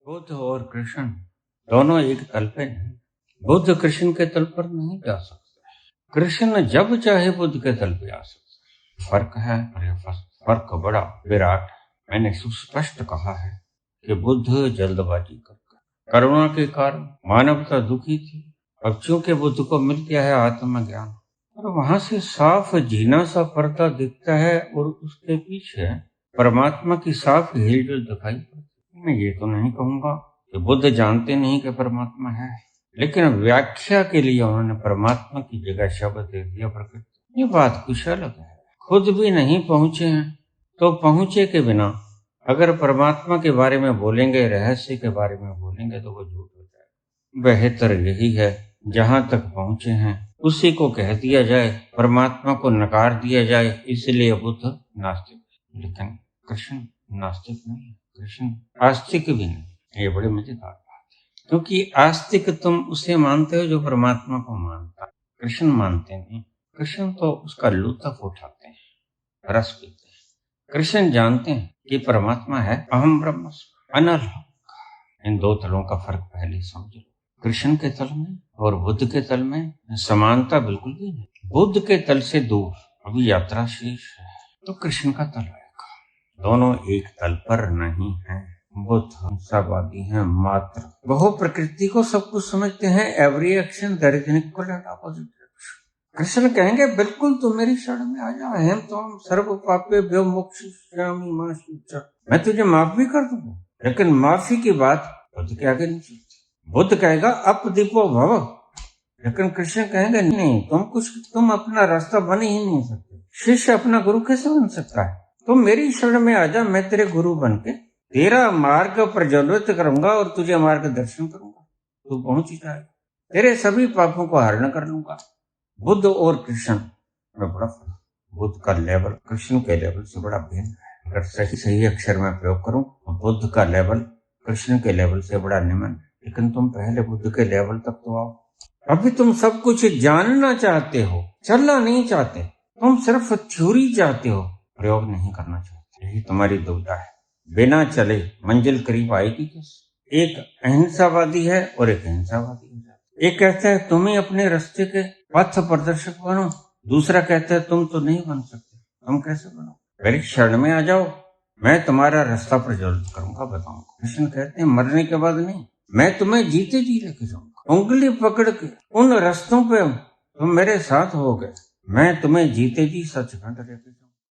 बुद्ध और कृष्ण दोनों एक तल पे नहीं। बुद्ध कृष्ण के तल पर नहीं जा सकता। कृष्ण जब चाहे बुद्ध के तल पे आ सकता। फर्क है, और यह फर्क बड़ा विराट। मैंने सुस्पष्ट कहा है कि बुद्ध जल्दबाजी कर करुणा के कारण मानवता दुखी थी। अब चूंकि बुद्ध को मिल गया है आत्मज्ञान, और वहां से साफ जीना सा पर्दा दिखता है और उसके पीछे परमात्मा की साफ हिलजुल दिखाई पड़ती। मैं ये तो नहीं कहूंगा कि बुद्ध जानते नहीं कि परमात्मा है, लेकिन व्याख्या के लिए उन्होंने परमात्मा की जगह शब्द दे दिया प्रकृति। ये बात कुछ अलग है। खुद भी नहीं पहुंचे हैं तो पहुंचे के बिना अगर परमात्मा के बारे में बोलेंगे, रहस्य के बारे में बोलेंगे, तो वो झूठ हो जाएगा। बेहतर यही है जहां तक पहुंचे हैं उसी को कह दिया जाए, परमात्मा को नकार दिया जाए। इसलिए बुद्ध नास्तिक, लेकिन कृष्ण नास्तिक नहीं, कृष्ण आस्तिक भी नहीं। ये बड़ी मजेदार बात है, क्योंकि आस्तिक तुम उसे मानते हो जो परमात्मा को मानता है, कृष्ण मानते नहीं। कृष्ण तो उसका लुत्फ उठाते हैं, रस पीते हैं। कृष्ण जानते हैं कि परमात्मा है अहम ब्रह्मास्मि, अनर्थ। इन दो तलों का फर्क पहले समझ लो। कृष्ण के तल में और बुद्ध के तल में समानता बिल्कुल भी नहीं। बुद्ध के तल से दूर अभी यात्रा शेष है, तो कृष्ण का तल आएगा। दोनों एक तल पर नहीं है। बुद्ध हिंसावादी हैं मात्र। बहु प्रकृति को सब कुछ समझते हैं। Every action there is an equal and opposite reaction. Krishna कहेंगे बिल्कुल तू मेरी शरण में आ जा, हम तो सर्व पापेभ्यो मोक्षयिष्यामि मा शुचः। मैं तुझे माफ भी कर दूंगा, लेकिन माफी की बात बुद्ध के आगे नहीं चलती। बुद्ध कहेगा अपदीपो भव, लेकिन कृष्ण कहेंगे नहीं, तुम अपना रास्ता बन ही नहीं सकते। शिष्य अपना गुरु कैसे बन सकता है? तुम मेरी शरण में आ जा, मैं तेरे गुरु बन के तेरा मार्ग प्रज्वलित करूंगा और तुझे मार्गदर्शन करूंगा। तू पहुंच ही जाएगा, तेरे सभी पापों को हरण कर लूंगा। बुद्ध और कृष्ण में बड़ा फर्क। बुद्ध का लेवल कृष्ण के लेवल से बड़ा भिन्न है। अगर सही अक्षर में प्रयोग करूं तो बुद्ध का लेवल कृष्ण के लेवल से बड़ा निम्न है। लेकिन तुम पहले बुद्ध के लेवल तक तो आओ। अभी तुम सब कुछ जानना चाहते हो, चलना नहीं चाहते। तुम सिर्फ थ्योरी चाहते हो, प्रयोग नहीं करना चाहते। यही तुम्हारी दुविधा है। बिना चले मंजिल करीब आएगी कैसे? एक अहिंसावादी है और एक हिंसावादी है। एक कहता है तुम ही अपने रास्ते के पथ प्रदर्शक बनो, दूसरा कहता है तुम तो नहीं बन सकते, तुम कैसे बनो? मेरी शरण में आ जाओ, मैं तुम्हारा रास्ता प्रज्वलित करूंगा, बताऊंगा। कृष्ण कहते हैं मरने के बाद नहीं, मैं तुम्हें जीते जी लेके जाऊंगा। उंगली पकड़ के उन रास्तों पे तुम मेरे साथ हो गए, मैं तुम्हें जीते जी सचखंड लेके जाऊंगा।